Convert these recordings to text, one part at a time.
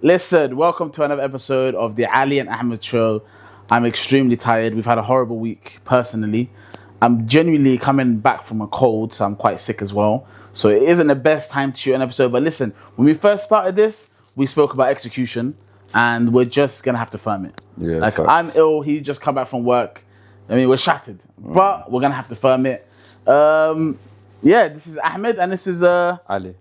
Listen, welcome to another episode of the Ali Ahmed Show. I'm extremely tired. We've had a horrible week, personally. I'm genuinely coming back from a cold, so I'm quite sick as well. So it isn't the best time to shoot an episode. But listen, when we first started this, we spoke about execution, and we're just going to have to firm it. Yeah, like, facts. I'm ill. He's just come back from work. I mean, we're shattered. But we're going to have to firm it. Yeah, this is Ahmed, and this is... Ali.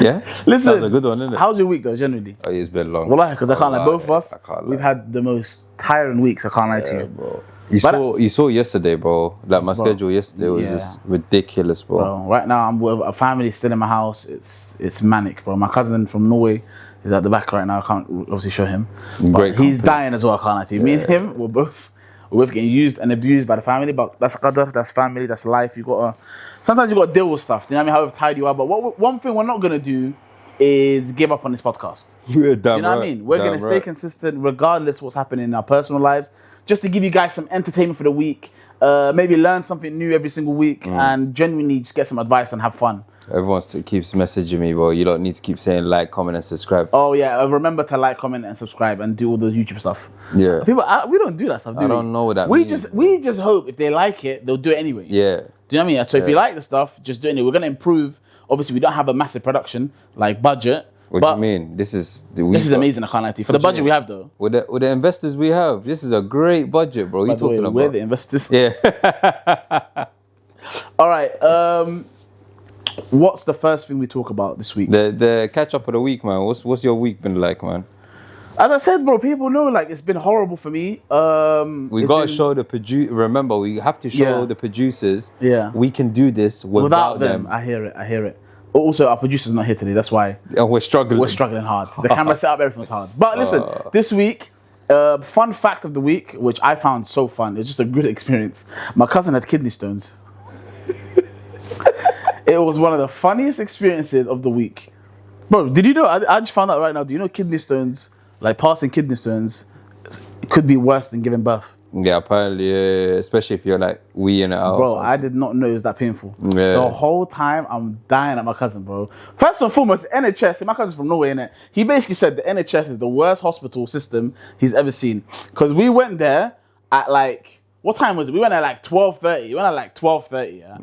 Yeah? Listen, That was a good one, isn't it? How's your week, though, generally? Oh, it's been long. Well, because I can't lie, both of us, I can't lie. we've had the most tiring weeks, I can't lie to you. Bro. But You saw yesterday, bro. Like my schedule yesterday was just ridiculous, bro. Bro, right now I'm with a family still in my house. It's manic, bro. My cousin from Norway is at the back right now. I can't obviously show him. Great But he's company. dying as well, I can't lie to you. Me and him, we're both getting used and abused by the family, but that's qadar, that's family, that's life. Sometimes you gotta deal with stuff. Do you know what I mean? However tired you are. But one thing we're not gonna do is give up on this podcast. We're damn You know what I right. mean? We're going to stay consistent regardless of what's happening in our personal lives, just to give you guys some entertainment for the week, maybe learn something new every single week, and genuinely just get some advice and have fun. Everyone keeps messaging me, bro. You don't need to keep saying like, comment, and subscribe. Oh, yeah. Remember to like, comment, and subscribe, and do all the YouTube stuff. Yeah. People, we don't do that stuff, do we? I don't know what that we means. We just hope if they like it, they'll do it anyway. Yeah. Do you know what I mean? So if you like the stuff, just do it anyway. We're going to improve. Obviously, we don't have a massive production, like budget. What do you mean? This is amazing, I can't lie to you. For the budget we have, though. With the investors we have, this is a great budget, bro. You talking about? We're the investors. Yeah. All right. What's the first thing we talk about this week? The catch up of the week, man. What's your week been like, man? As I said, bro, people know like it's been horrible for me. We gotta show the Remember, we have to show the producers. Yeah. We can do this without them. I hear it. Also, our producer's not here today. That's why And we're struggling. we're struggling hard. The camera setup, everything's hard. But listen, this week, fun fact of the week, which I found so fun. It's just a good experience. My cousin had kidney stones. It was one of the funniest experiences of the week. Bro, did you know? I just found out right now. Do you know kidney stones, like passing kidney stones, could be worse than giving birth? Yeah, apparently, especially if you're like weeing it out. Bro, I did not know it was that painful. Yeah. The whole time I'm dying at my cousin, bro. First and foremost, NHS, my cousin's from Norway, innit? He basically said the NHS is the worst hospital system he's ever seen. Because we went there at like, what time was it? We went at like 12:30. Yeah?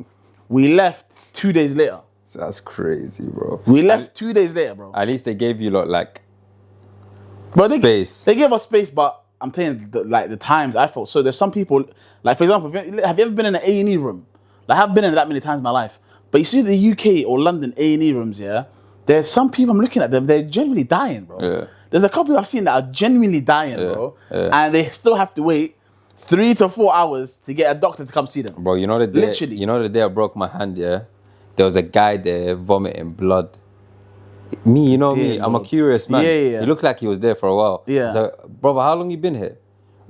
We left 2 days later. That's crazy, bro. We left 2 days later, bro. At least they gave you like Bro, space. They gave us space, but I'm telling you, like the times I felt. So there's some people, like for example, have you ever been in an A&E room? Like I've been in that many times in my life. But you see the UK or London A&E rooms, yeah? There's some people, I'm looking at them, they're genuinely dying, bro. Yeah. There's a couple I've seen that are genuinely dying, bro. Yeah. And they still have to wait 3 to 4 hours to get a doctor to come see them. Bro, you know the day, Literally. You know the day I broke my hand, yeah? There was a guy there vomiting blood. Me, you know me, I'm a Lord. curious man. Yeah. He looked like he was there for a while. Yeah. So, brother, how long you been here?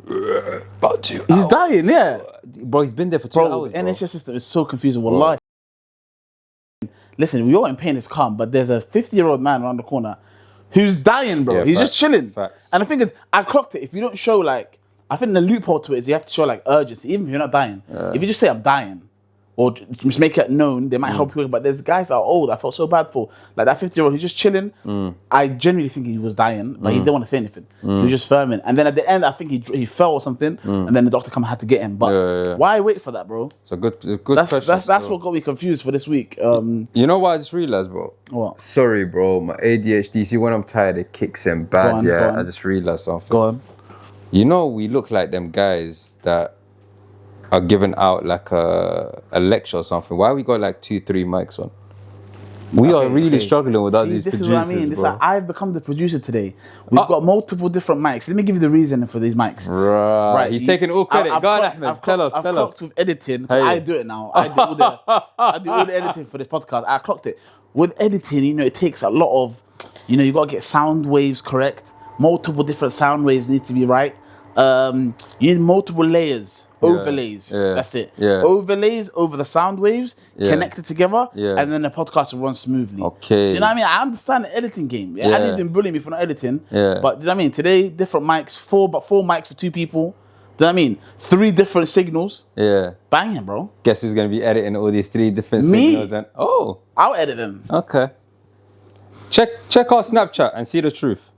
About 2 hours. He's dying, yeah. Bro, he's been there for 2 Bro, hours, the bro. NHS system is so confusing, wallahi. Listen, we all in pain is calm, but there's a 50-year-old man around the corner who's dying, bro. Yeah, He's just facts, chilling. facts. And the thing is, I clocked it. If you don't show like, I think the loophole to it is you have to show like urgency, even if you're not dying. If you just say I'm dying, or just make it known, they might help you. But there's guys that are old. I felt so bad for like that 50-year-old. He's just chilling. I genuinely think he was dying, but he didn't want to say anything. He was just firming. And then at the end, I think he fell or something, and then the doctor come and had to get him. But why wait for that, bro? So good That's question, what got me confused for this week. You know what I just realized, bro? What? Sorry, bro. My ADHD, see when I'm tired, it kicks in bad. Go on. I just realized something. Go on. You know, we look like them guys that are giving out like a lecture or something. Why we got like 2-3 mics on? We are really struggling without these this producers, is what I mean. This is bro. like I've become the producer today. We've got multiple different mics. Let me give you the reason for these mics. Right. He's taking all credit. Go on, Ahmed. Tell us. I've clocked with editing. Hey. I do it now. I do all the editing for this podcast. I clocked it. With editing, you know, it takes a lot of, you know, you got to get sound waves correct. Multiple different sound waves need to be right. You need multiple layers. Overlays. Yeah. That's it. Yeah. Overlays over the sound waves, connected together, Yeah. and then the podcast will run smoothly. Okay. Do you know what I mean? I understand the editing game. Yeah. Ali's been bullying me for not editing. Yeah. But do you know what I mean? Today, different mics, four mics for 2 people. Do you know what I mean? 3 different signals. Yeah. Banging, bro. Guess who's going to be editing all these 3 different Me. signals? And I'll edit them. okay. Check our Snapchat and see the truth.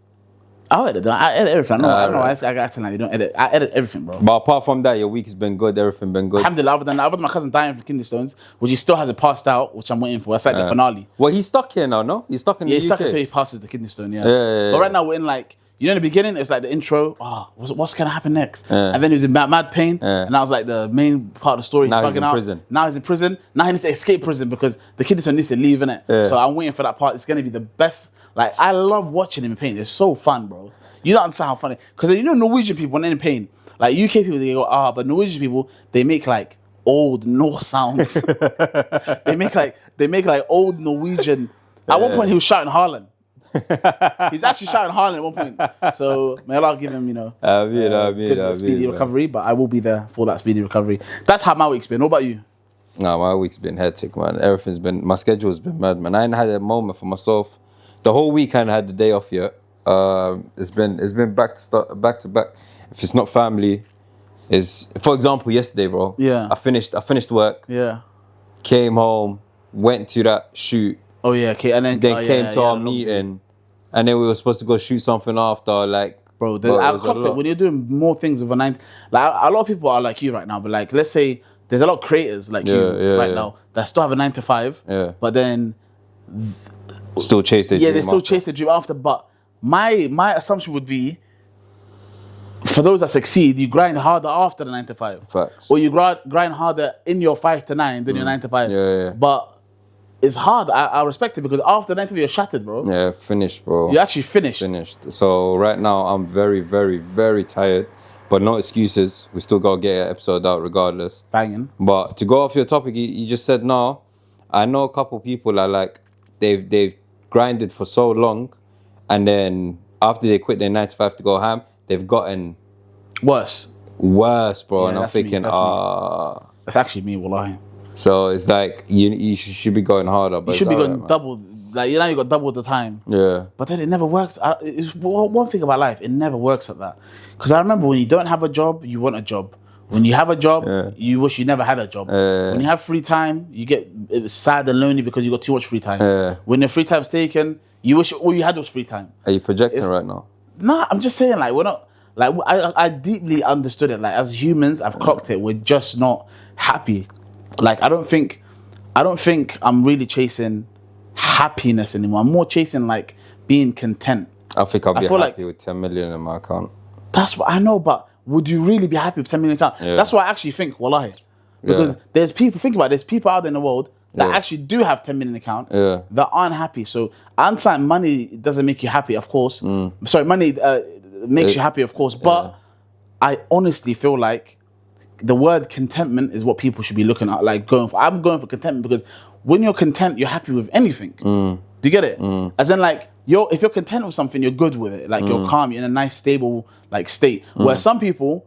I edit everything. I don't know. I got to like, you don't edit. I edit everything, bro. But apart from that, your week has been good. Everything been good. Alhamdulillah, other than my cousin dying from kidney stones, which he still hasn't passed out, which I'm waiting for. That's like the finale. Well, he's stuck here now, no? He's stuck in the UK. He's stuck until he passes the kidney stone, yeah. But right now we're in like, you know, in the beginning, it's like the intro. What's going to happen next? And then he was in mad pain. And that was like the main part of the story. Now he's in prison. Now he's in prison. Now he needs to escape prison because the kidney stone needs to leave, innit? So I'm waiting for that part. It's going to be the best. Like, I love watching him in pain. It's so fun, bro. You don't understand how funny. Because you know Norwegian people, when they're in pain, like UK people, they go, but Norwegian people, they make like old Norse sounds. they make like old Norwegian. At one point, he was shouting Harlan. He's actually shouting Harlan at one point. So may Allah give him, good speedy recovery. But I will be there for that speedy recovery. That's how my week's been. What about you? No, my week's been hectic, man. My schedule's been mad, man. I ain't had a moment for myself. The whole week I ain't had the day off yet. It's been back to back. If it's not family, for example yesterday, bro. Yeah. I finished work. Yeah. Came home, went to that shoot. Oh yeah, okay. And then came to our meeting, and then we were supposed to go shoot something after. Like, bro, I've clocked it when you're doing more things with a 9. Like a lot of people are like you right now, but like let's say there's a lot of creators like you right now that still have a 9 to 5. Yeah. But then still chase their dream. Yeah, they still chase their dream after. But my assumption would be, for those that succeed, you grind harder after the 9 to 5. Facts. Or you grind harder in your 5 to 9 than your 9 to 5. Yeah. But it's hard. I respect it because after 9 to 5, you're shattered, bro. Yeah, finished, bro. You're actually finished. So right now, I'm very, very, very tired. But no excuses. We still got to get an episode out regardless. Banging. But to go off your topic, you just said no. I know a couple people are like, they've grinded for so long, and then after they quit their 9 to 5 to go ham, they've gotten worse, bro. Yeah, and I'm thinking, that's actually me, wallahi. So it's like you should be going harder, but you should be going double. Like you got double the time. Yeah. But then it never works. It's one thing about life. It never works like that. Because I remember when you don't have a job, you want a job. When you have a job, you wish you never had a job. When you have free time, you get sad and lonely because you got too much free time. When your free time's taken, you wish all you had was free time. Are you projecting right now? Nah, I'm just saying, like, we're not, like, I deeply understood it. Like, as humans, I've clocked it. We're just not happy. Like, I don't think I'm really chasing happiness anymore. I'm more chasing, like, being content. I think I'll be happy with 10 million in my account. That's what I know, but would you really be happy with 10 million account? Yeah. That's what I actually think, wallahi. Because there's people, think about it, there's people out there in the world that actually do have 10 million account that aren't happy. So I understand money doesn't make you happy, of course. Sorry, money makes you happy, of course. But I honestly feel like the word contentment is what people should be looking at, like going for. I'm going for contentment because when you're content, you're happy with anything. Do you get it? As in, like, if you're content with something, you're good with it. Like, you're calm, you're in a nice, stable, like, state. Where some people,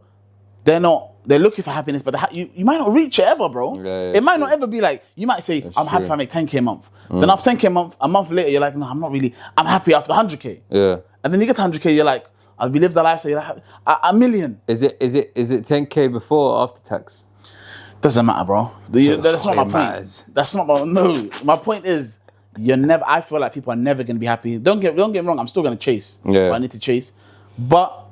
they're looking for happiness, but you might not reach it ever, bro. It might not ever be like, you might say, I'm happy if I make 10K a month. Then after 10K a month later, you're like, no, I'm not really, I'm happy after 100K. Yeah. And then you get to 100K, you're like, I've lived the life, so you're like, a million. Is it 10K before or after tax? Doesn't matter, bro. That's not my point. That's not my point is, I feel like people are never going to be happy. Don't get me wrong, I'm still going to chase. Yeah. I need to chase. But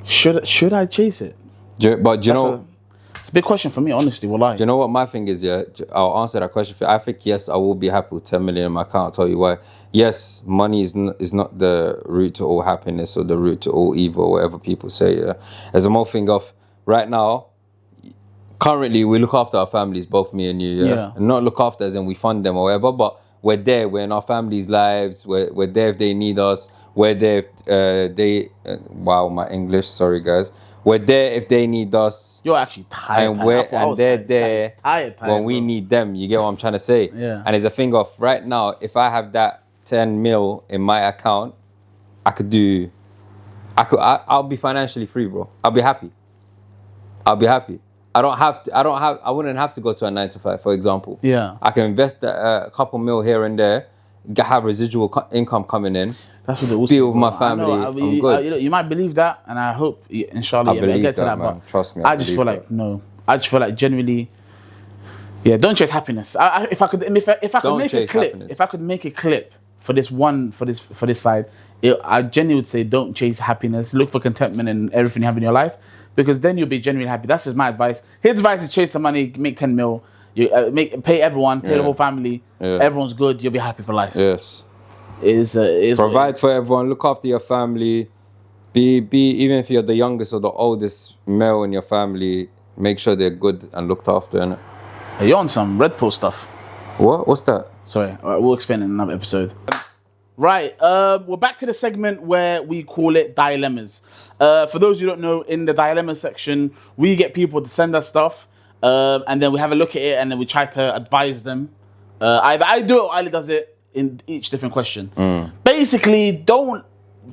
should I chase it? But do you know... It's a big question for me, honestly. Wallahi. Do you know what my thing is, yeah? I'll answer that question for you. I think, yes, I will be happy with 10 million in my account. I'll tell you why. Yes, money is not the root to all happiness or the root to all evil, or whatever people say. Yeah? As a more thing of, right now, currently, we look after our families, both me and you, yeah? And not look after as in we fund them or whatever, but we're there. We're in our families' lives. We're there if they need us. We're there if wow, my English, sorry, guys. We're there if they need us. You're actually tired. And they're there when we need them. You get what I'm trying to say? Yeah. And it's a thing of, right now, if I have that 10 mil in my account, I'll be financially free, bro. I'll be happy. I wouldn't have to go to a 9 to 5, for example. Yeah. I can invest a couple mil here and there, have residual income coming in. That's what it will be with my family. I'm good. You might believe that, and I hope, inshallah, I get to that. Man. But trust me. I just feel like no. I just feel like genuinely, don't chase happiness. If I could make a clip, for this side, I genuinely would say don't chase happiness. Look for contentment in everything you have in your life, because then you'll be genuinely happy. That's just my advice. His advice is chase the money, make 10 mil, you pay everyone, pay the whole family. Yeah. Everyone's good. You'll be happy for life. Yes. Provide for everyone. Look after your family. Be even if you're the youngest or the oldest male in your family, make sure they're good and looked after. Innit? Hey, you're on some Red Pill stuff. What? What's that? Sorry, we'll explain in another episode. Right, we're back to the segment where we call it dilemmas. For those who don't know, in the dilemma section, we get people to send us stuff, and then we have a look at it, and then we try to advise them. Either I do it or Ali does it in each different question. Basically, don't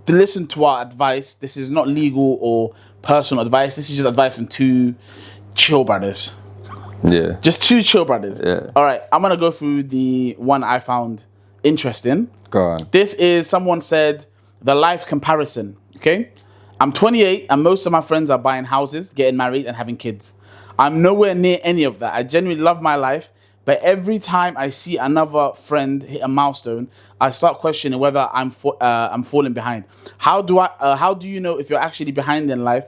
listen to our advice. This is not legal or personal advice. This is just advice from two chill brothers. Yeah. Just two chill brothers. Yeah. All right, I'm going to go through the one I found interesting. Go on. This is, someone said, the life comparison. Okay? I'm 28 and most of my friends are buying houses, getting married and having kids. I'm nowhere near any of that. I genuinely love my life, but every time I see another friend hit a milestone, I start questioning whether I'm falling behind. How do you know if you're actually behind in life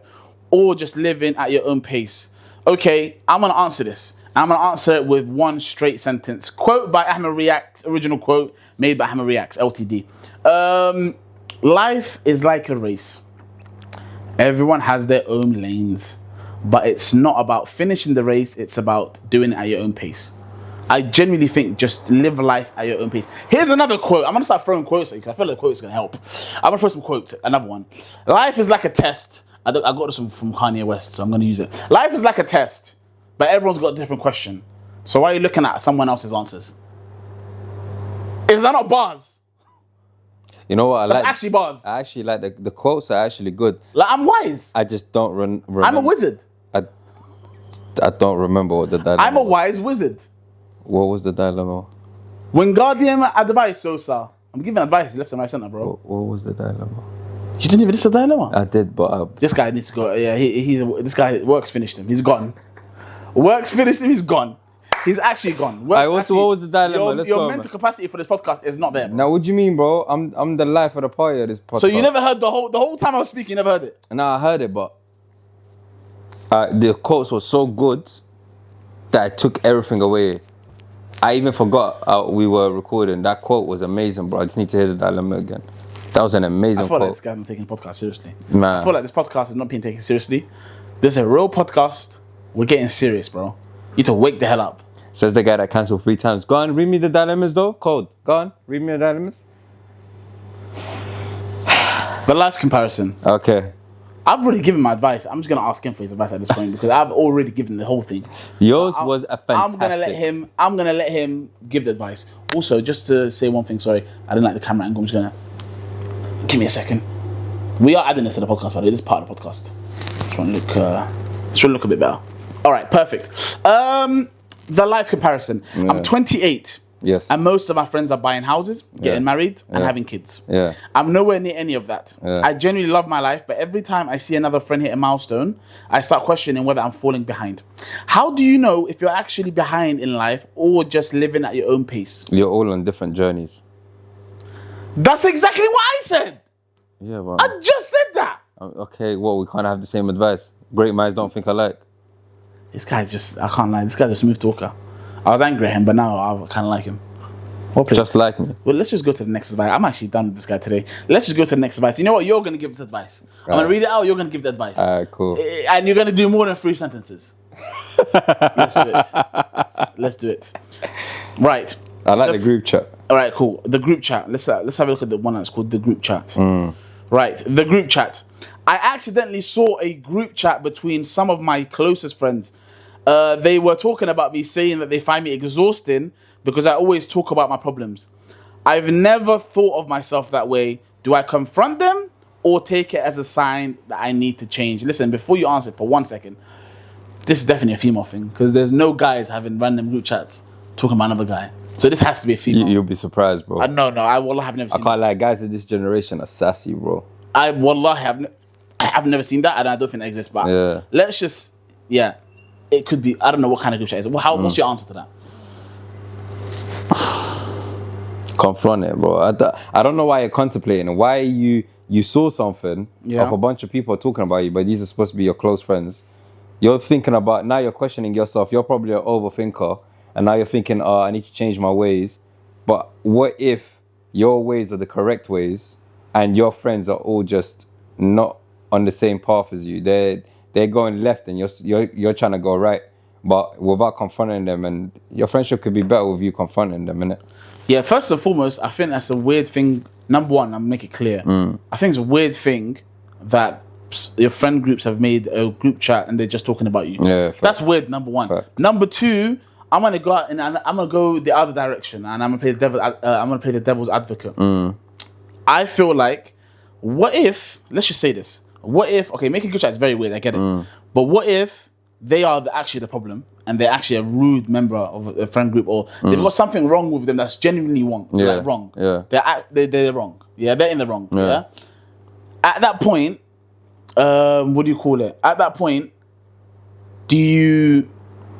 or just living at your own pace? Okay, I'm going to answer this. I'm going to answer it with one straight sentence. Quote by Ahmed Reacts, original quote made by Ahmed Reacts, LTD. Life is like a race. Everyone has their own lanes, but it's not about finishing the race. It's about doing it at your own pace. I genuinely think just live life at your own pace. Here's another quote. I'm going to start throwing quotes because I feel like quotes can help. I'm going to throw some quotes. Another one. Life is like a test. I got this from Kanye West, so I'm going to use it. Life is like a test, but everyone's got a different question. So why are you looking at someone else's answers? Is that not bars? You know what? That's actually bars. I actually like the quotes are actually good. Like, I'm wise. I just don't remember. I'm a wizard. I don't remember what the dilemma I'm a wise wizard. What was the dilemma? Wingardium Advisosa. I'm giving advice left and right center, bro. What was the dilemma? You didn't even listen to the dilemma? I did, but... This guy needs to go. Yeah, this guy, work's finished him. He's gone. Work's finished him, he's gone. He's actually gone. What was the dilemma? Your mental capacity for this podcast is not there, bro. Now, what do you mean, bro? I'm the life of the party of this podcast. So you never heard the whole time I was speaking, you never heard it? No, I heard it, but... the quotes were so good that I took everything away. I even forgot we were recording. That quote was amazing, bro. I just need to hear the dilemma again. That was an amazing quote. I feel like this guy's not taking the podcast seriously. Man. I feel like this podcast is not being taken seriously. This is a real podcast. We're getting serious, bro. You need to wake the hell up. Says the guy that cancelled 3 times. Go on, read me the dilemmas though. Code. Go on, read me the dilemmas. The life comparison. Okay. I've already given my advice. I'm just going to ask him for his advice at this point because I've already given the whole thing. Yours was a fantastic... I'm going to let him give the advice. Also, just to say one thing, sorry. I didn't like the camera angle. I'm just going to... Give me a second. We are adding this to the podcast, by the way. This is part of the podcast. Trying to look a bit better. All right, perfect. The life comparison. Yeah. I'm 28. Yes. And most of my friends are buying houses, getting married, and having kids. Yeah. I'm nowhere near any of that. Yeah. I genuinely love my life, but every time I see another friend hit a milestone, I start questioning whether I'm falling behind. How do you know if you're actually behind in life or just living at your own pace? You're all on different journeys. That's exactly what I said. Yeah, well. I just said that. Okay, well, we can't have the same advice. Great minds don't think alike. This guy's just, I can't lie, this guy's a smooth talker. I was angry at him, but now I kind of like him. Just like me. Well, let's just go to the next advice. I'm actually done with this guy today. Let's just go to the next advice. You know what? You're going to give this advice. I'm going to read it out. You're going to give the advice. All right, cool. And you're going to do more than 3 sentences. Let's do it. Let's do it. Right. I like the group chat. All right, cool. The group chat. Let's have a look at the one that's called the group chat. Right. The group chat. I accidentally saw a group chat between some of my closest friends. They were talking about me, saying that they find me exhausting because I always talk about my problems. I've never thought of myself that way. Do I confront them or take it as a sign that I need to change? Listen, before you answer for 1 second, this is definitely a female thing because there's no guys having random group chats talking about another guy. So this has to be a female. You'll be surprised, bro. No, I wallahi have never seen I can't lie, guys in this generation are sassy, bro. I wallahi have never seen that and I don't think that exists. But yeah. Let's just, it could be, I don't know what kind of group chat it is. What's your answer to that? Confront it, bro. I don't know why you're contemplating. Why you saw something of a bunch of people talking about you, but these are supposed to be your close friends. You're thinking about, now you're questioning yourself. You're probably an overthinker. And now you're thinking, oh, I need to change my ways. But what if your ways are the correct ways and your friends are all just not on the same path as you? They're going left and you're trying to go right, but without confronting them, and your friendship could be better with you confronting them, innit? Yeah, first and foremost, I think that's a weird thing. Number one, I'll make it clear. I think it's a weird thing that your friend groups have made a group chat and they're just talking about you. Yeah, that's weird. Number one. Fact. Number two, I'm gonna go out and I'm gonna go the other direction, and I'm gonna play the devil's advocate. I feel like, what if? Let's just say this. What if? Okay, making group chat is very weird. I get it. But what if they are actually the problem, and they're actually a rude member of a friend group, or they've got something wrong with them that's genuinely wrong. Yeah. Like wrong. Yeah. They're wrong. Yeah, they're in the wrong. Yeah. At that point, what do you call it? At that point, do you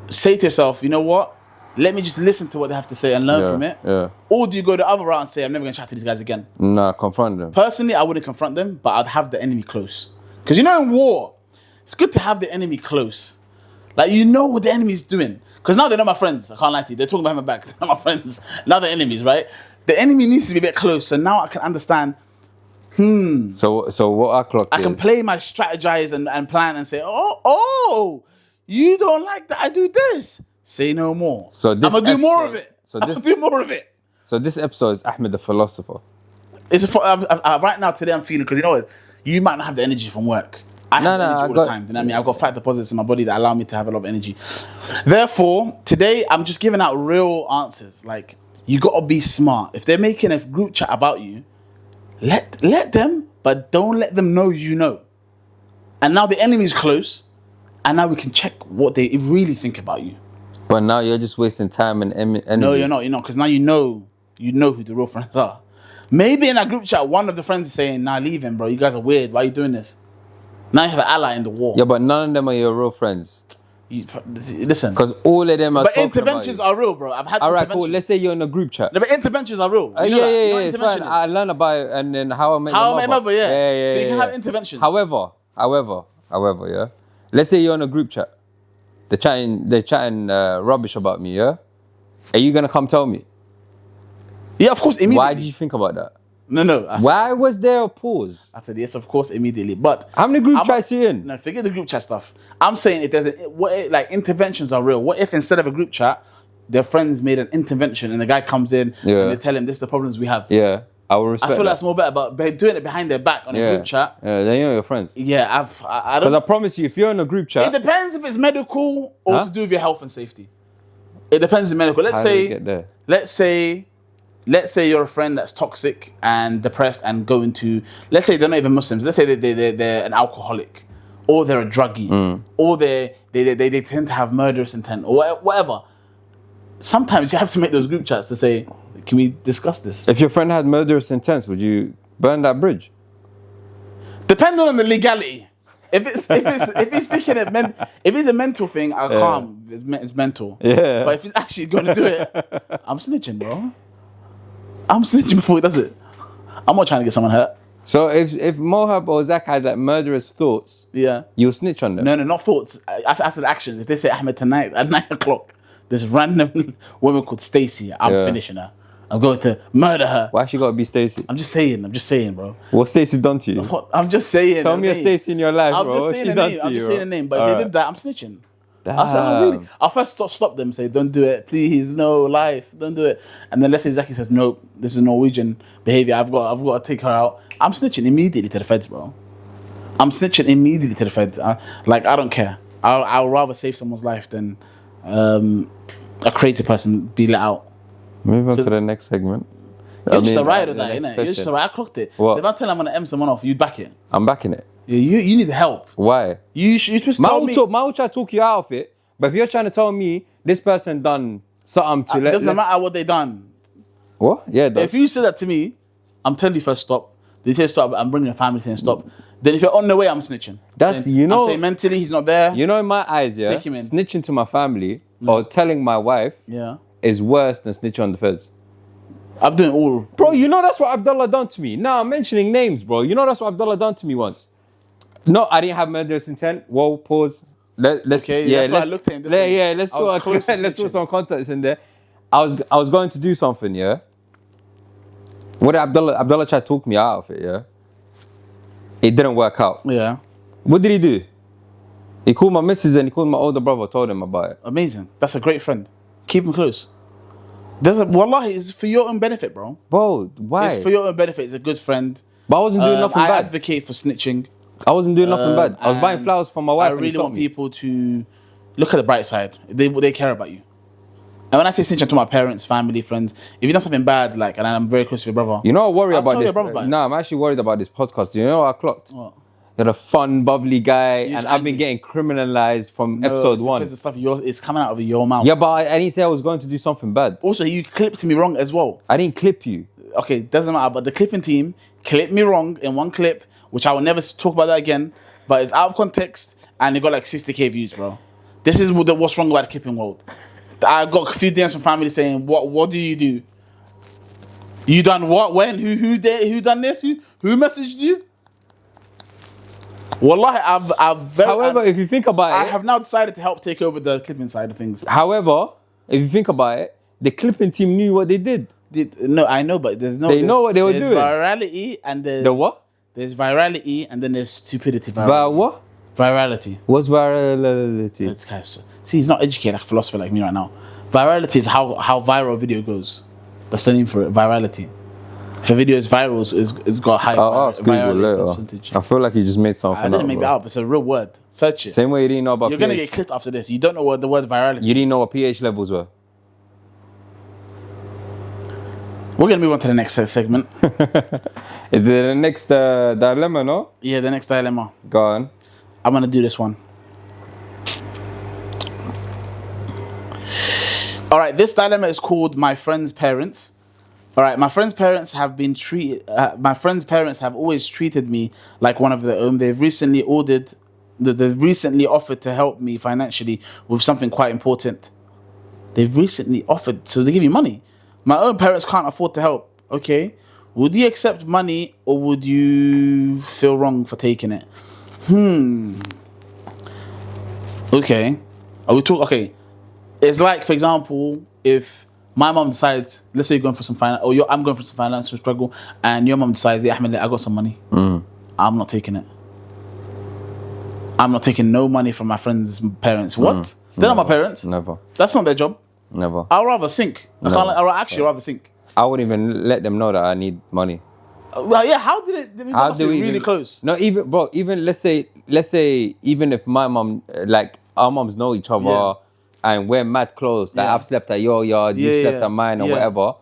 say to yourself, you know what? Let me just listen to what they have to say and learn from it. Yeah. Or do you go the other route and say, I'm never going to chat to these guys again? Nah, confront them. Personally, I wouldn't confront them, but I'd have the enemy close. Because in war, it's good to have the enemy close. Like, you know what the enemy's doing. Because now they're not my friends. I can't lie to you. They're talking behind my back. They're not my friends. Now they're enemies, right? The enemy needs to be a bit close. So now I can understand, So what I can play my strategize and plan and say, oh, you don't like that I do this. Say no more. So this I'm going to do more of it. So I'm going to do more of it. So this episode is Ahmed the philosopher. Right now, today I'm feeling, because you know what? You might not have the energy from work. I have energy all the time. Do you know what I mean? I've got fat deposits in my body that allow me to have a lot of energy. Therefore, today I'm just giving out real answers. Like, you got to be smart. If they're making a group chat about you, let them, but don't let them know you know. And now the enemy's close, and now we can check what they really think about you. But now you're just wasting time and energy. No, you're not, because now you know who the real friends are. Maybe in that group chat, one of the friends is saying, nah, leave him, bro. You guys are weird. Why are you doing this? Now you have an ally in the war. Yeah, but none of them are your real friends. Listen. Because all of them are But interventions are real, bro. I've had all right, cool. Let's say you're in a group chat. No, but interventions are real. Yeah, it's fine. I learned about it, and then How I Met Your Mother. Yeah. So you can have interventions. However, yeah. Let's say you're in a group chat. They're chatting rubbish about me, yeah? Are you gonna come tell me? Yeah, of course, immediately. Why did you think about that? No. Why was there a pause? I said yes, of course, immediately. But how many group chats are you in? No, forget the group chat stuff. I'm saying if there's interventions are real. What if instead of a group chat, their friends made an intervention and the guy comes in and they tell him this is the problems we have? Yeah, I will respect. I feel that's more better, but they're doing it behind their back on a group chat. Yeah, they know your friends. Yeah, I don't. Because I promise you, if you're in a group chat, it depends if it's medical or to do with your health and safety. It depends on medical. Let's say you're a friend that's toxic and depressed and going to, let's say they're not even Muslims. Let's say they're an alcoholic, or they're a druggie, or they tend to have murderous intent, or whatever. Sometimes you have to make those group chats to say, can we discuss this? If your friend had murderous intent, would you burn that bridge? Depending on the legality. If he's speaking if it's a mental thing, I'll calm. It's mental. Yeah. But if he's actually going to do it, I'm snitching, bro. I'm snitching before he does it. I'm not trying to get someone hurt. So if Mohab or Zach had like murderous thoughts, you'll snitch on them? No, not thoughts. After the actions. If they say, Ahmed, tonight at 9 o'clock, this random woman called Stacy, I'm finishing her. I'm going to murder her. Why she got to be Stacy? I'm just saying, bro. What Stacy done to you? I'm just saying. Tell me a Stacy in your life, bro. I'm just saying the name. But if they did that, I'm snitching. I said, oh, really? I'll first stop them, say, don't do it, please, no, life, don't do it. And then let's say Zaki says, nope, this is Norwegian behavior, I've got to take her out. I'm snitching immediately to the feds, bro. I'm snitching immediately to the feds. I don't care. I'll rather save someone's life than a crazy person be let out. Move on to the next segment. You're just a riot of that, innit? You're just a riot. I clocked it. What? So if I tell I'm going to M someone off, you back it. I'm backing it. Yeah, you need help. Why? You supposed to tell me. I will try to talk you out of it, but if you're trying to tell me this person done something to it doesn't matter what they done. What? Yeah, it does. If you say that to me, I'm telling you first stop. They say stop, I'm bringing a family saying stop. Then if you're on the way, I'm snitching. That's, I'm saying mentally he's not there. You know, in my eyes, yeah, take him in. Snitching to my family or telling my wife is worse than snitching on the feds. I'm doing all. Bro, you know that's what Abdullah done to me. Now I'm mentioning names, bro. You know that's what Abdullah done to me once. No, I didn't have murderous intent. Whoa, pause. Let's Okay, yeah, that's why I let's looked at him let's I was put close to let's put snitching. some context in there. I was going to do something, yeah. What did Abdullah tried to talk me out of it, yeah. It didn't work out. Yeah. What did he do? He called my missus and he called my older brother, told him about it. Amazing. That's a great friend. Keep him close. Wallahi, it's for your own benefit, bro. Bro, why? It's for your own benefit. It's a good friend. But I wasn't doing nothing I bad. advocate for snitching. I wasn't doing nothing bad. I was buying and flowers for my wife. I and he really stopped want me. people to look at the bright side. They care about you. And when I say snitch, I'm to my parents, family, friends. If you done something bad, like, and I'm very close to your brother, You know, I worry I'll about tell this. your brother about it. Nah, I'm actually worried about this podcast. You know what I clocked? What? You're a fun, bubbly guy, You're and just I've been angry. getting criminalized from No, episode it's one. because the stuff it's coming out of your mouth. Yeah, but I didn't say I was going to do something bad. Also, you clipped me wrong as well. I didn't clip you. Okay, doesn't matter. But the clipping team clipped me wrong in one clip, which I will never talk about that again. But it's out of context, and it got like 60k views, bro. This is what's wrong about the clipping world. I got a few DMs from family saying, "What do you do? You done what? When? Who did? Who done this? Who messaged you?" Wallahi, However, if you think about I it, have now decided to help take over the clipping side of things. however, if you think about it, the clipping team knew what they did. No, I know, but there's no. They know what they were there's doing. Virality and there's The what? There's virality and then there's stupidity. But what? Virality. What's virality? This guy's see, he's not educated like a philosopher like me right now. Virality is how viral a video goes. That's the name for it. Virality. If a video is viral, it's got high I'll ask Google virality later. percentage. I feel like you just made something I didn't up, make bro. that up. It's a real word. Search it. Same way you didn't know about You're gonna pH. get clipped after this. You don't know what the word virality. You didn't know what pH levels were. We're gonna move on to the next segment. Is it the next dilemma, no? Yeah, the next dilemma. Go on. I'm gonna do this one. All right, this dilemma is called "My Friend's Parents." All right, my friend's parents have been treated. My friend's parents have always treated me like one of their own. They've recently offered to help me financially with something quite important. They've recently offered, so they give you money. My own parents can't afford to help. Okay, would you accept money or would you feel wrong for taking it? Okay, are we talk? Okay, it's like, for example, if my mom decides, let's say you're going for some finance, or I'm going for some financial struggle, and your mom decides, yeah, Ahmed, I got some money. I'm not taking it. I'm not taking no money from my friend's parents. What? They're not my parents. Never. That's not their job. Never. I'd rather sink. I'd rather sink. I wouldn't even let them know that I need money. Yeah, how did it? They must be really close. No, even bro. Even let's say, even if my mom, like our moms know each other, Yeah. and we're mad close. Like Yeah. I've slept at your yard, you slept at mine, or whatever.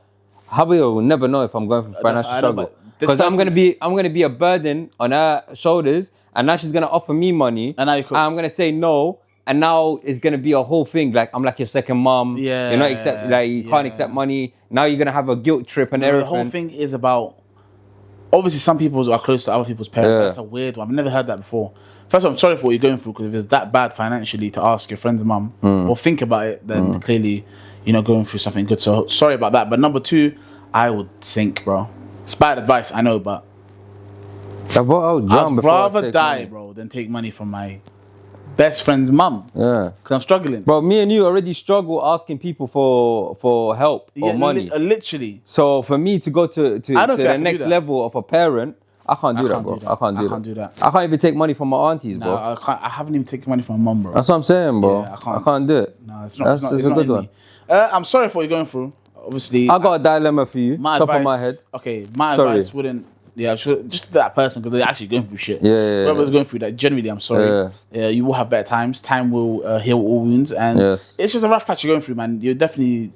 Javier will never know if I'm going for financial I know, struggle but this because I'm person's- gonna be a burden on her shoulders, and now she's gonna offer me money, And now you're cooked. I'm gonna say no. And now it's gonna be a whole thing. Like I'm like your second mom. Yeah, You're not accept. Like you can't accept money. Now you're gonna have a guilt trip and everything. The whole thing is about. Obviously, some people are close to other people's parents. Yeah. That's a weird one. I've never heard that before. First of all, I'm sorry for what you're going through, because if it's that bad financially to ask your friend's mum or think about it, then clearly you're not going through something good. So sorry about that. But number two, I would sink, bro. It's bad advice, I know, but I'd rather die, bro, than take money from my best friend's mum. Yeah. Because I'm struggling. But me and you already struggle asking people for help or money. Literally. So for me to go to I don't think I the can next do that. level of a parent, I can't do that, can't bro. do that. I can't I can't do that. I can't even take money from my aunties, No, bro. I can't. I haven't even taken money from my mum, bro. That's what I'm saying, bro. Yeah, I can't do it. No, it's not. That's it's a not good in one. me. I'm sorry for what you're going through. Obviously, I got a dilemma for you. my Top advice, of my head. Okay, my Sorry. advice wouldn't. Yeah, sure, just to that person, because they're actually going through shit. Yeah. Whoever's going through that, genuinely, I'm sorry. Yeah. You will have better times. Time will heal all wounds, and Yes. it's just a rough patch you're going through, man. You definitely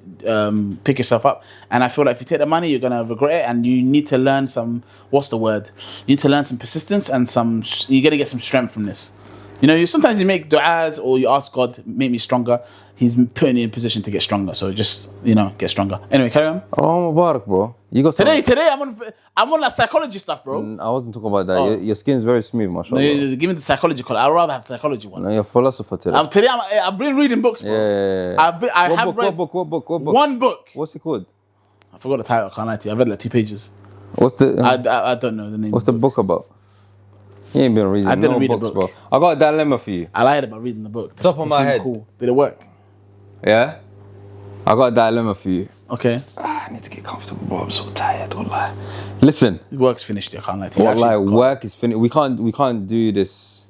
pick yourself up, and I feel like if you take the money, you're gonna regret it, and you need to learn some. What's the word? You need to learn some persistence and some. You gotta get some strength from this. You know, sometimes you make du'as or you ask God, make me stronger. He's putting you in position to get stronger. So just, get stronger. Anyway, carry on. Oh, Mubarak, bro. You got Today, I'm on that psychology stuff, bro. I wasn't talking about that. Oh. Your skin's very smooth, mashallah. No, give me the psychology call. I'd rather have psychology one. No, you're a philosopher today. I've been reading books, bro. Yeah. I have read What book? one book. What's it called? forgot the title. I can't lie to you. I've read like 2 pages. What's the? I don't know the name. What's the book about? You ain't been reading. I didn't read the books, book. bro. I got a dilemma for you. I lied about reading the book. Top of my head. Cool. Did it work? Yeah. I got a dilemma for you. Okay. I need to get comfortable, bro. I'm so tired. Don't lie. Listen. Work's finished. I can't lie to you. Work is finished. We can't do this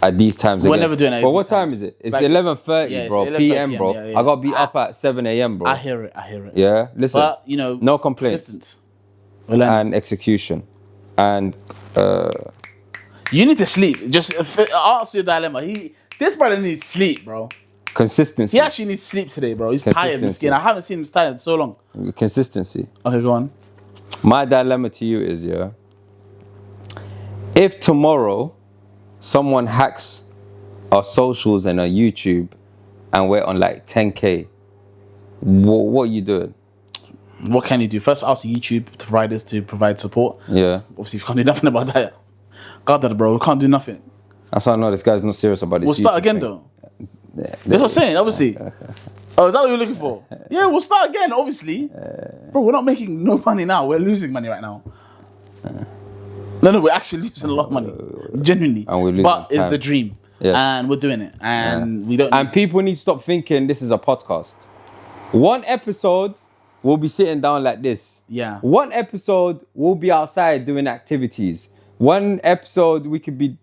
at these times. We're again. never doing it. But what time is it? It's like, 11:30, yeah, bro. 11:30 PM, bro. yeah. I gotta be up at 7 a.m, bro. I hear it. Yeah. Listen. But you know, no complaints. Persistence. And execution. And you need to sleep. Just answer your dilemma. This brother needs sleep, bro. consistency. He actually needs sleep today, bro. He's tired, miskin. I haven't seen him tired in so long. Consistency. Okay, go on. My dilemma to you is, yeah, if tomorrow someone hacks our socials and our YouTube and we're on like 10K, what are you doing? What can you do? First, ask YouTube providers to provide support. Yeah. Obviously, you can't do nothing about that. God, that, bro. We can't do nothing. That's why I know this guy's not serious about this. We'll start again, though. That's what I'm saying, obviously. Oh, is that what you're looking for? Yeah, we'll start again, obviously. Bro, we're not making no money now. We're losing money right now. No, we're actually losing a lot of money. Genuinely. And we're losing but it's time. the dream. Yes. And we're doing it. And we don't... And people need to stop thinking this is a podcast. One episode, we'll be sitting down like this. Yeah. One episode, we'll be outside doing activities. One episode, we could be...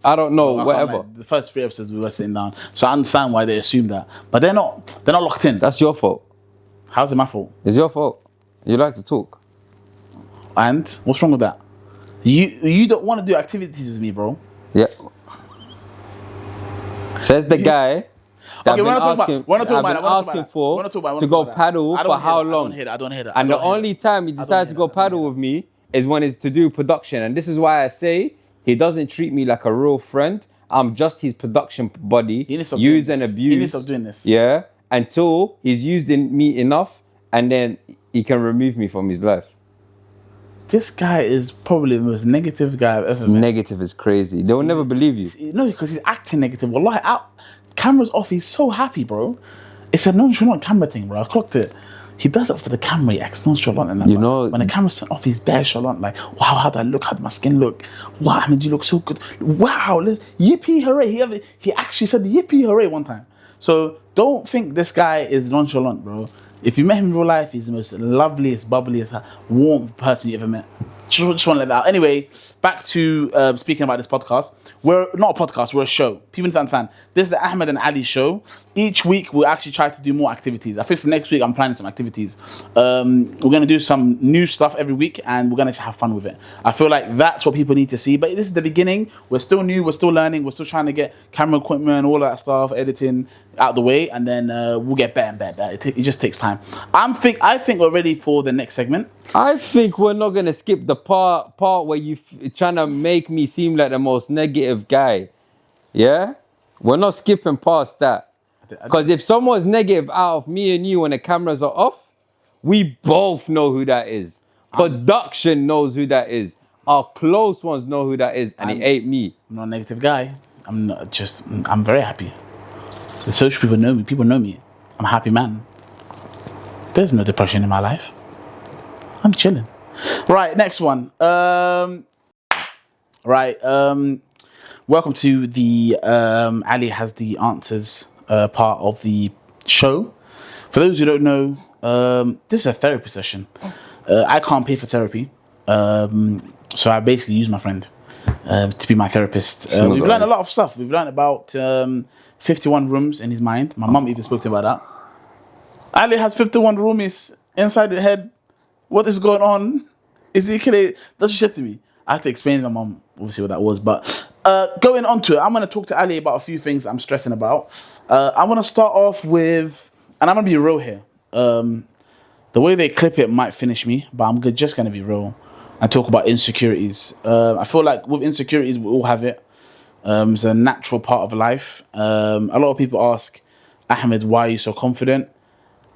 I don't know, whatever. Like, the first 3 episodes we were sitting down, so I understand why they assume that, but they're not locked in. That's your fault. How's it my fault? It's your fault. You like to talk. And what's wrong with that? You don't want to do activities with me, bro. Yeah. Says the guy that Okay, we're not talking asking for to go paddle for how long? I don't hear that. And the only time he decides to go paddle with me is when it's to do production, and this is why I say. He doesn't treat me like a real friend. I'm just his production buddy. Use and abuse. He needs to stop doing this. Yeah. Until he's used me enough, and then he can remove me from his life. This guy is probably the most negative guy I've ever met. Negative is crazy. They will never believe you. No, because he's acting negative. Wallahi, camera's off. He's so happy, bro. It's a nonchalant camera thing, bro. I clocked it. He does it for the camera. He acts nonchalant. And you know, when the camera's turned off, he's bare chalant. Like, wow, how do I look? How do my skin look? Wow, I mean, you look so good. Wow, yippee hooray. He actually said yippee hooray one time. So don't think this guy is nonchalant, bro. If you met him in real life, he's the most loveliest, bubbliest, warm person you ever met. Just want to let that out. Anyway, back to speaking about this podcast. We're not a podcast, we're a show. People need to understand. This is the Ahmed and Ali Show. Each week, we'll actually try to do more activities. I think for next week, I'm planning some activities. We're going to do some new stuff every week, and we're going to have fun with it. I feel like that's what people need to see. But this is the beginning. We're still new. We're still learning. We're still trying to get camera equipment and all that stuff, editing out the way, and then we'll get better and better. It just takes time. I think we're ready for the next segment. I think we're not going to skip the part where you trying to make me seem like the most negative guy. Yeah? We're not skipping past that. Because if someone's negative out of me and you when the cameras are off, we both know who that is. Production knows who that is. Our close ones know who that is, and it ain't me. I'm not a negative guy. I'm very happy. The social people know me. People know me. I'm a happy man. There's no depression in my life. I'm chilling. Right, next one. Welcome to the Ali Has the Answers part of the show. For those who don't know, this is a therapy session. I can't pay for therapy, so I basically use my friend to be my therapist. We've learned a lot of stuff. We've learned about 51 rooms in his mind. My mum even spoke to him about that. Ali has 51 roomies inside his head. What is going on? That's what she said to me. I had to explain to my mum, obviously, what that was. But going on to it, I'm going to talk to Ali about a few things I'm stressing about. I'm going to start off with, and I'm going to be real here. The way they clip it might finish me, but I'm just going to be real and talk about insecurities. I feel like with insecurities, we all have it. It's a natural part of life. A lot of people ask, Ahmed, why are you so confident?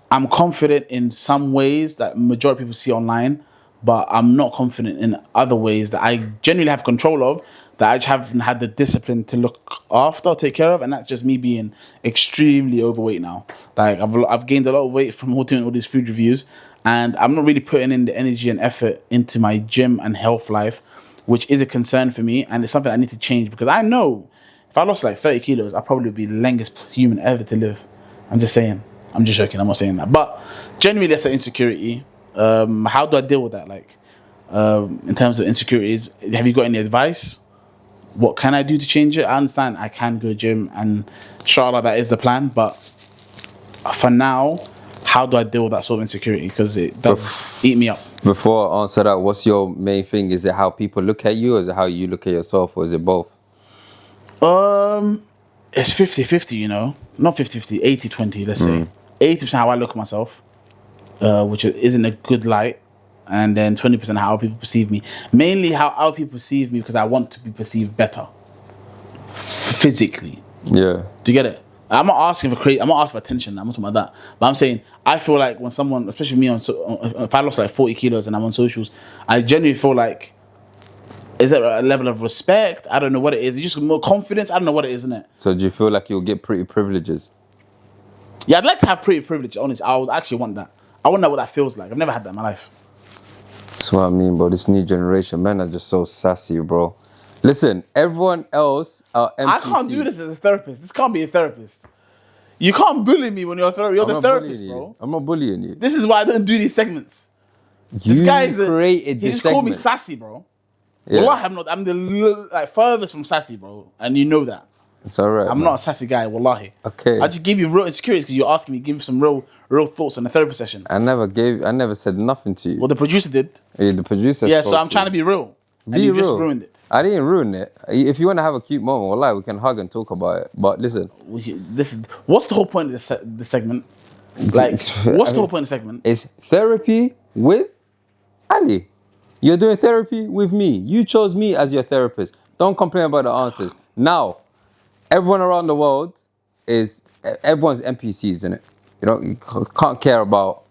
I'm confident in some ways that majority of people see online, but I'm not confident in other ways that I genuinely have control of, that I just haven't had the discipline to look after, take care of, and that's just me being extremely overweight now. Like I've gained a lot of weight from all doing all these food reviews, and I'm not really putting in the energy and effort into my gym and health life, which is a concern for me, and it's something I need to change, because I know if I lost like 30 kilos, I'd probably be the longest human ever to live. I'm just saying. I'm just joking. I'm not saying that. But genuinely, that's an insecurity. How do I deal with that? Like, in terms of insecurities, have you got any advice? What can I do to change it? I understand I can go gym, and inshallah that is the plan. But for now, how do I deal with that sort of insecurity? Because it does eat me up. Before I answer that, what's your main thing? Is it how people look at you, or is it how you look at yourself, or is it both? It's 50-50, you know. Not 50-50, 80-20, let's say. 80% how I look at myself, which isn't a good light. And then 20% how people perceive me. Mainly how other people perceive me, because I want to be perceived better. Physically. Yeah. Do you get it? I'm not asking for I'm not asking for attention. I'm not talking about that. But I'm saying, I feel like when someone, especially me, if I lost like 40 kilos and I'm on socials, I genuinely feel like, is it a level of respect? I don't know what it is. It's just more confidence. I don't know what it is, isn't it? So do you feel like you'll get pretty privileges? Yeah, I'd like to have pretty privilege, honestly. I would actually want that. I want to know what that feels like. I've never had that in my life. That's what I mean, bro. This new generation, men are just so sassy, bro. Listen, everyone else are NPC. I can't do this as a therapist. This can't be a therapist. You can't bully me when you're a therapist. You're the therapist, bro. I'm not bullying you. This is why I don't do these segments. This guy created he this just segment. called me sassy, bro. Yeah. Wallahi, I'm the furthest from sassy, bro. And you know that. It's alright. I'm not a sassy guy, wallahi. Okay. I just give you real insecurities because you're asking me to give you some real thoughts on a therapy session. I never said nothing to you. Well, the producer did. Yeah, the producer. Yeah, so I'm trying to be real. And you just ruined it. I didn't ruin it. If you want to have a cute moment, wallahi, we can hug and talk about it. But listen. What's the whole point of the segment? Like, what's the whole point of the segment? It's therapy with Ali. You're doing therapy with me. You chose me as your therapist. Don't complain about the answers. Now, everyone around the world everyone's NPCs, isn't it? You can't care about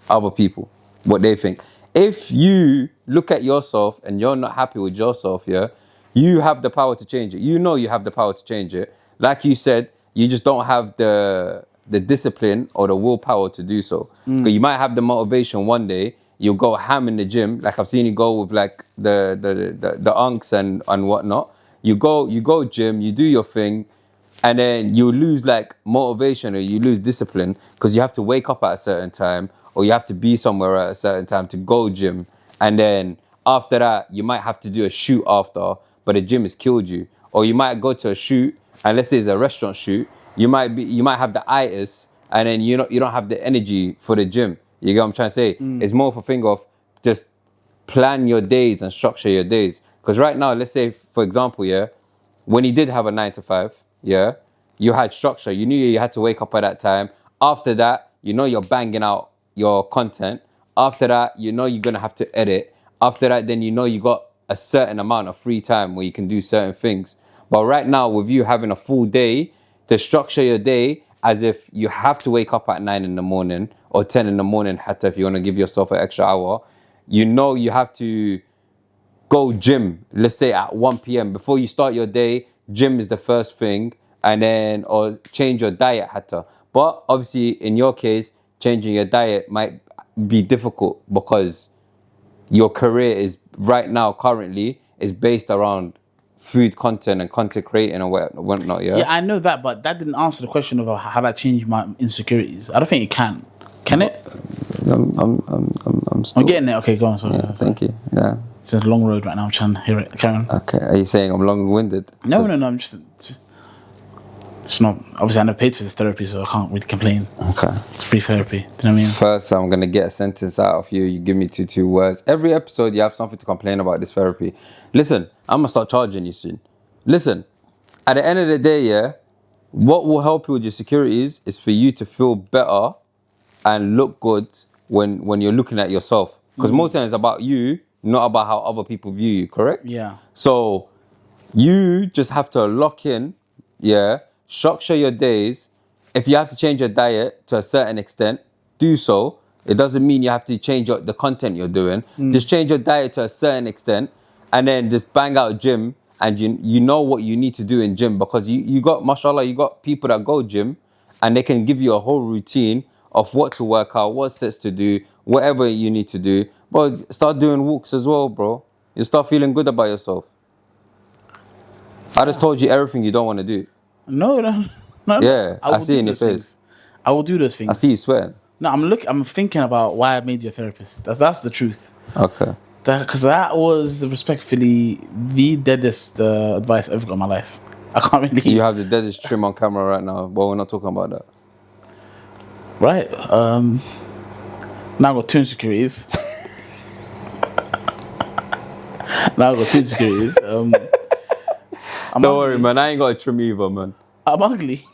other people, what they think. If you look at yourself and you're not happy with yourself, yeah, you have the power to change it. You know you have the power to change it. Like you said, you just don't have the discipline or the willpower to do so. Because you might have the motivation one day, you'll go ham in the gym. Like I've seen you go with like the unks and whatnot. You go gym, you do your thing, and then you lose like motivation or you lose discipline because you have to wake up at a certain time or you have to be somewhere at a certain time to go gym. And then after that, you might have to do a shoot after, but the gym has killed you. Or you might go to a shoot, and let's say it's a restaurant shoot, you might have the itis, and then you don't have the energy for the gym. You get what I'm trying to say? It's more of a thing of just plan your days and structure your days. Because right now, let's say, for example, yeah, when you did have a 9 to 5, yeah, you had structure. You knew you had to wake up at that time. After that, you know you're banging out your content. After that, you know you're going to have to edit. After that, then you know you got a certain amount of free time where you can do certain things. But right now, with you having a full day, to structure your day as if you have to wake up at 9 in the morning or 10 in the morning, hatta if you want to give yourself an extra hour, you know you have to go gym, let's say at 1 p.m. Before you start your day, gym is the first thing, and then, or change your diet, hatta. But obviously, in your case, changing your diet might be difficult because your career is right now, currently, is based around food content and content creating and whatnot, yeah? Yeah, I know that, but that didn't answer the question of how do I change my insecurities. I don't think it can. Can it? I'm getting there. Okay, go on. Sorry. Thank you. Yeah. It's a long road right now. I'm trying to hear it. Carry on. Okay. Are you saying I'm long-winded? No. I'm just. It's not. Obviously, I never paid for this therapy, so I can't really complain. Okay. It's free therapy. Do you know what I mean? First, I'm gonna get a sentence out of you. You give me two words. Every episode, you have something to complain about this therapy. Listen, I'm gonna start charging you soon. Listen, at the end of the day, yeah, what will help you with your securities is for you to feel better and look good when you're looking at yourself. Because most times it's about you, not about how other people view you, correct? Yeah. So you just have to lock in, yeah, structure your days. If you have to change your diet to a certain extent, do so. It doesn't mean you have to change the content you're doing. Just change your diet to a certain extent, and then just bang out gym. And you know what you need to do in gym, because you got, mashallah, you got people that go gym, and they can give you a whole routine of what to work out, what sets to do, whatever you need to do. But start doing walks as well, bro. You start feeling good about yourself. I just told you everything you don't want to do. No. Yeah, I see in your face. I will do those things. I see you sweating. No, I'm thinking about why I made you a therapist. That's the truth. Okay. Because that was respectfully the deadest advice I've ever got in my life. I can't really. You have the deadest trim on camera right now, but we're not talking about that. Right. Now I've got two insecurities. Don't worry, man. I ain't got a trim either, man. I'm ugly.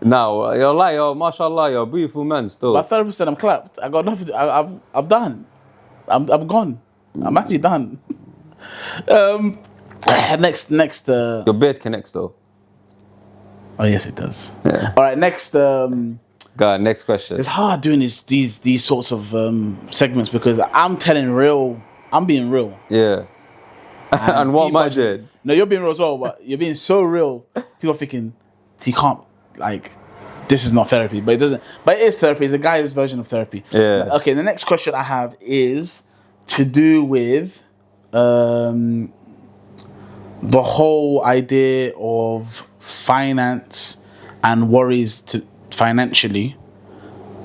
No, you're like, yo, mashallah, you're a beautiful man still. My therapist said I'm clapped. I got nothing. I'm done. I'm gone. I'm actually done. Next. Your beard connects though. Oh yes, it does. Yeah. All right, next. God, next question. It's hard doing these sorts of segments because I'm being real. Yeah. And what am I did? No, you're being real as well, but you're being so real. People are thinking he can't, like, this is not therapy, but it doesn't. But it is therapy. It's a guy's version of therapy. Yeah. Okay. The next question I have is to do with the whole idea of finance and worries financially.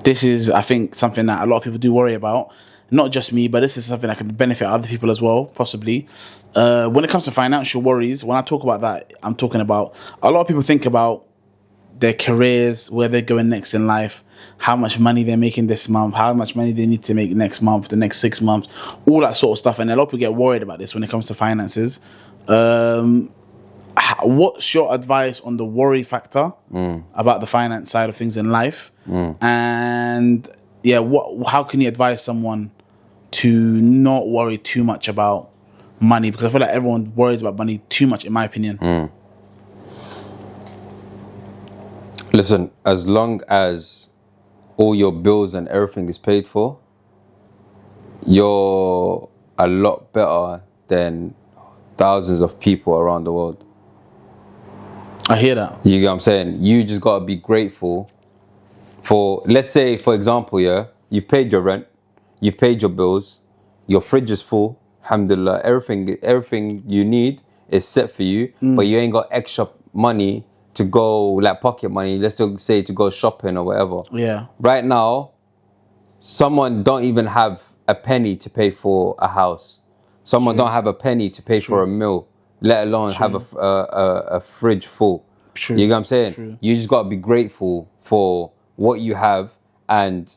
This is, I think, something that a lot of people do worry about. Not just me, but this is something that can benefit other people as well, possibly. When it comes to financial worries, when I talk about that, I'm talking about a lot of people think about their careers, where they're going next in life, how much money they're making this month, how much money they need to make next month, the next 6 months, all that sort of stuff. And a lot of people get worried about this when it comes to finances. What's your advice on the worry factor about the finance side of things in life? And yeah, how can you advise someone to not worry too much about money? Because I feel like everyone worries about money too much, in my opinion. Listen, as long as all your bills and everything is paid for, you're a lot better than thousands of people around the world. I hear that. You get what I'm saying? You just got to be grateful for, let's say, for example, yeah, you've paid your rent, you've paid your bills, your fridge is full, alhamdulillah, everything you need is set for you, but you ain't got extra money to go, like pocket money, let's just say to go shopping or whatever. Yeah. Right now, someone don't even have a penny to pay for a house. Someone don't have a penny to pay for a meal, let alone have a fridge full. True. You get what I'm saying? True. You just got to be grateful for what you have. And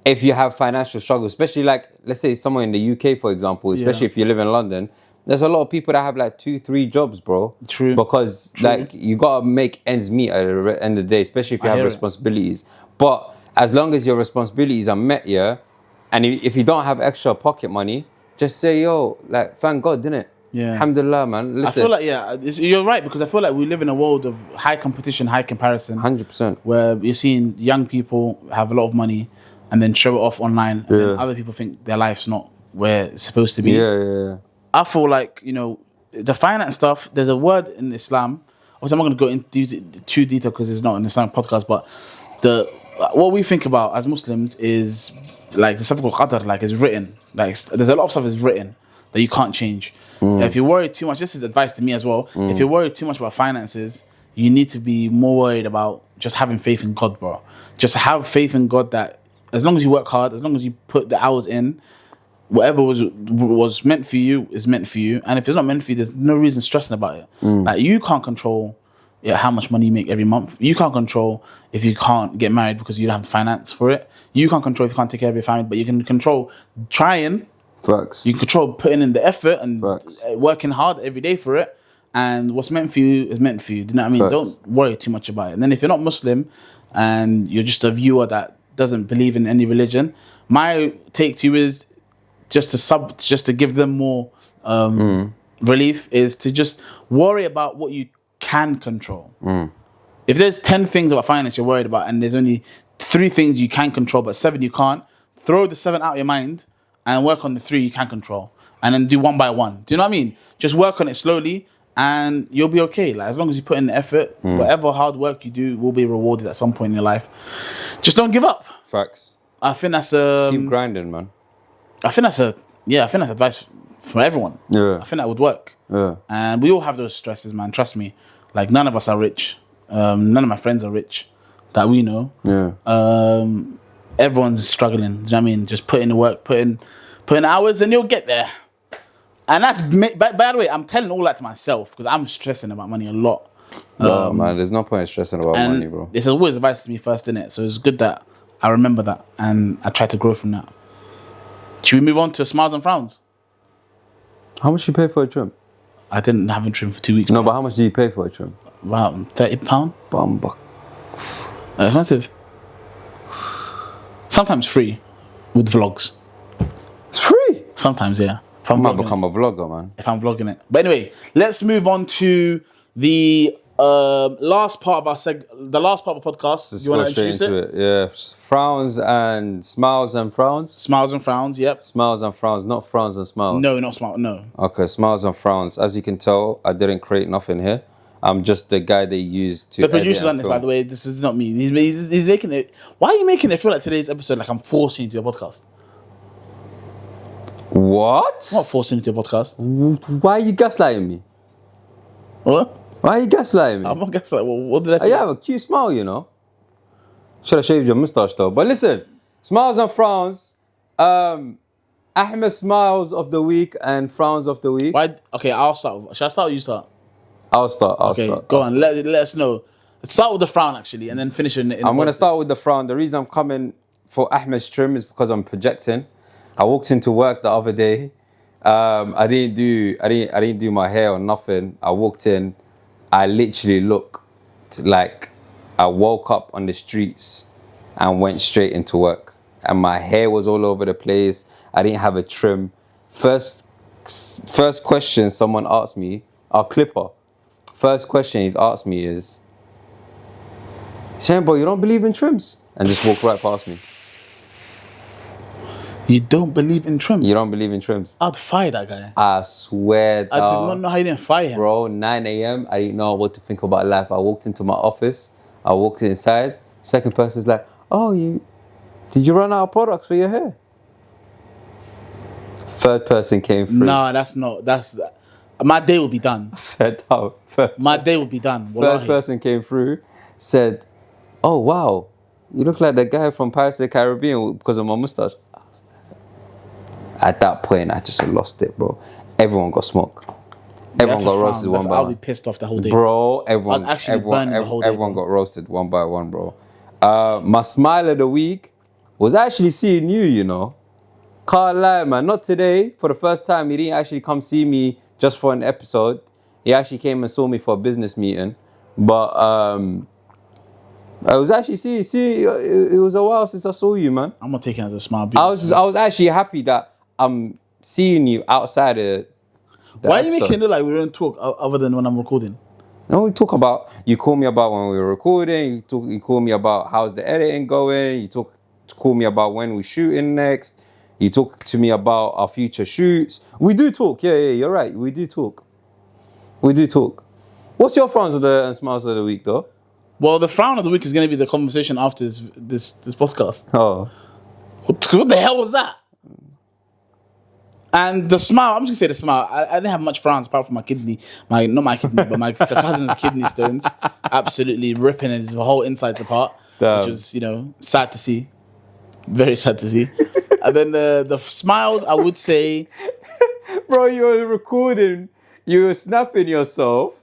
if you have financial struggles, especially like, let's say somewhere in the UK, for example, especially if you live in London, there's a lot of people that have like 2-3 jobs, bro. True. Because like you got to make ends meet at the end of the day, especially if you have responsibilities. But as long as your responsibilities are met, yeah, and if you don't have extra pocket money, just say, yo, like, thank God, didn't it? Yeah. Alhamdulillah, man. Listen. I feel like, you're right, because I feel like we live in a world of high competition, high comparison. 100%. Where you're seeing young people have a lot of money and then show it off online. And then other people think their life's not where it's supposed to be. Yeah. I feel like, the finance stuff, there's a word in Islam. Obviously, I'm not going to go into too detail because it's not an Islamic podcast, but what we think about as Muslims is like the stuff called qadr, like it's written. Like there's a lot of stuff that's written that you can't change. If you worry too much, this is advice to me as well. If you worry too much about finances, you need to be more worried about just having faith in God, bro. Just have faith in God that as long as you work hard, as long as you put the hours in, whatever was meant for you is meant for you. And if it's not meant for you, there's no reason stressing about it. Like you can't control how much money you make every month. You can't control if you can't get married because you don't have the finance for it. You can't control if you can't take care of your family, but you can control trying. Facts. You can control putting in the effort and working hard every day for it. And what's meant for you is meant for you. Do you know what I mean? Facts. Don't worry too much about it. And then if you're not Muslim and you're just a viewer that doesn't believe in any religion, my take to you is just to give them more relief is to just worry about what you can control. If there's 10 things about finance you're worried about and there's only 3 things you can control but 7 you can't, throw the 7 out of your mind and work on the 3 you can control, and then do one by one. Do you know what I mean? Just work on it slowly, and you'll be okay. Like, as long as you put in the effort, whatever hard work you do will be rewarded at some point in your life. Just don't give up. Facts. I think that's Just keep grinding, man. I think that's advice for everyone. Yeah. I think that would work. Yeah. And we all have those stresses, man. Trust me. Like, none of us are rich. None of my friends are rich that we know. Yeah. Everyone's struggling. Do you know what I mean? Just put in the work, put in hours, and you'll get there. And that's, by the way, I'm telling all that to myself because I'm stressing about money a lot. No, man, there's no point in stressing about money, bro. It's always advice to me first, innit? So it's good that I remember that and I try to grow from that. Should we move on to smiles and frowns? How much you pay for a trim? I didn't have a trim for 2 weeks. No, but how much do you pay for a trim? About £30. Bumbuck. Expensive. Sometimes free with vlogs. It's free. Sometimes, yeah. I might become a vlogger, man. If I'm vlogging it. But anyway, let's move on to the last part of the last part of the podcast. Let's you want go to introduce straight into it? Yeah. Frowns and smiles and frowns? Smiles and frowns, yep. Smiles and frowns, not frowns and smiles. No, not smile, no. Okay, smiles and frowns. As you can tell, I didn't create nothing here. I'm just the guy they used to. The producer's on this, by the way. This is not me. He's making it. Why are you making it feel like today's episode like I'm forcing you to a podcast? What? I'm not forcing you to a podcast. Why are you gaslighting me? What? Why are you gaslighting me? I'm not gaslighting. Well, what did I say? You have a cute smile, you know. Should have shaved your mustache though. But listen, smiles and frowns. Ahmed smiles of the week and frowns of the week. Why? Okay, I'll start. Should I start or you start? I'll start. Go on. Let us know. Let's start with the frown actually, and then finish in I'm going to start with the frown. The reason I'm coming for Ahmed's trim is because I'm projecting. I walked into work the other day. I didn't do my hair or nothing. I walked in. I literally looked like I woke up on the streets and went straight into work. And my hair was all over the place. I didn't have a trim. First question someone asked me, our clipper. First question he's asked me is, "Sam, bro, you don't believe in trims?" And just walked right past me. You don't believe in trims? You don't believe in trims? I'd fire that guy. I swear I did not know how you didn't fire him. Bro, 9 a.m., I didn't know what to think about life. I walked into my office. I walked inside. Second person's like, "Oh, did you run out of products for your hair?" Third person came through. No, my day will be done. Said, "Oh." My day will be done. Third person came through, said, "Oh, wow, you look like the guy from Pirates of the Caribbean because of my mustache." At that point, I just lost it, bro. Everyone got smoked. Everyone got roasted one by one. I'll be pissed off the whole day. Bro, everyone got roasted one by one, bro. My smile of the week was actually seeing you, you know. Can't lie, man. Not today. For the first time, he didn't actually come see me just for an episode. He actually came and saw me for a business meeting. But I was actually it was a while since I saw you, man. I'm not taking it as a smile. I was actually happy that I'm seeing you outside of Why are you making it look like we don't talk other than when I'm recording? No, we talk about, you call me about when we were recording, you call me about how's the editing going, call me about when we're shooting next, you talk to me about our future shoots. We do talk, yeah, you're right, we do talk. What's your frowns and smiles of the week, though? Well, the frown of the week is going to be the conversation after this podcast. Oh. What the hell was that? And the smile, I'm just going to say the smile. I didn't have much frowns apart from my but my cousin's kidney stones. Absolutely ripping his whole insides apart. Damn. Which was, sad to see. Very sad to see. And then the smiles, I would say... Bro, you were recording, you were snapping yourself,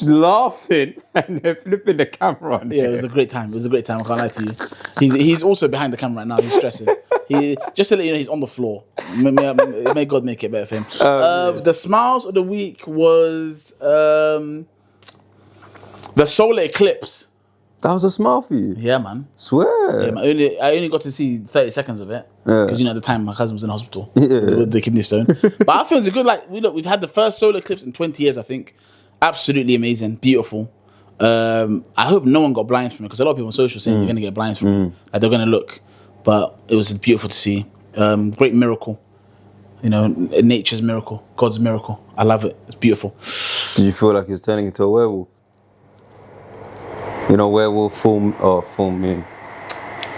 laughing, and then flipping the camera on. Yeah, it was a great time. I can't lie to you. He's also behind the camera right now. He's stressing. Just to let you know, he's on the floor. May God make it better for him. The smiles of the week was the solar eclipse. That was a smile for you? Yeah, man. Swear. Yeah, man. I only got to see 30 seconds of it. Because, at the time, my cousin was in hospital with the kidney stone. But I feel it's a good, we've had the first solar eclipse in 20 years, I think. Absolutely amazing. Beautiful. I hope no one got blinds from it, because a lot of people on social saying you're going to get blinds from it. Like, they're going to look. but it was beautiful to see. Great miracle. You know, nature's miracle, God's miracle. I love it. It's beautiful. Did you feel like he was turning into a werewolf? You know, werewolf, full moon.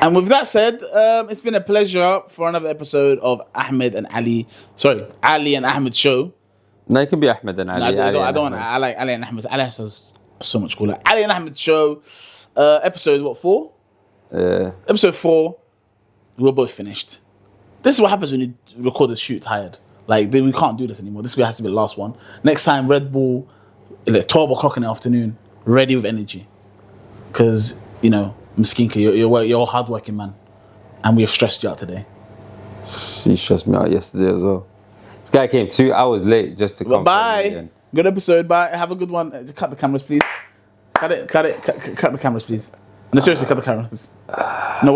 And with that said, it's been a pleasure for another episode of Ali and Ahmed Show. No, it can be Ahmed and Ali. No, I don't want. I like Ali and Ahmed. Ali has so much cooler. Ali and Ahmed Show. Episode 4? Yeah. Episode 4. We're both finished. This is what happens when you record a shoot tired. Like we can't do this anymore. This has to be the last one. Next time, Red Bull, like 12 o'clock in the afternoon, ready with energy. Because you know, Miskinka, you're a hardworking man, and we have stressed you out today. He stressed me out yesterday as well. This guy came 2 hours late just to come. Bye. Good episode. Bye. Have a good one. Cut the cameras, please. Cut the cameras, please. No, seriously, cut the cameras. No,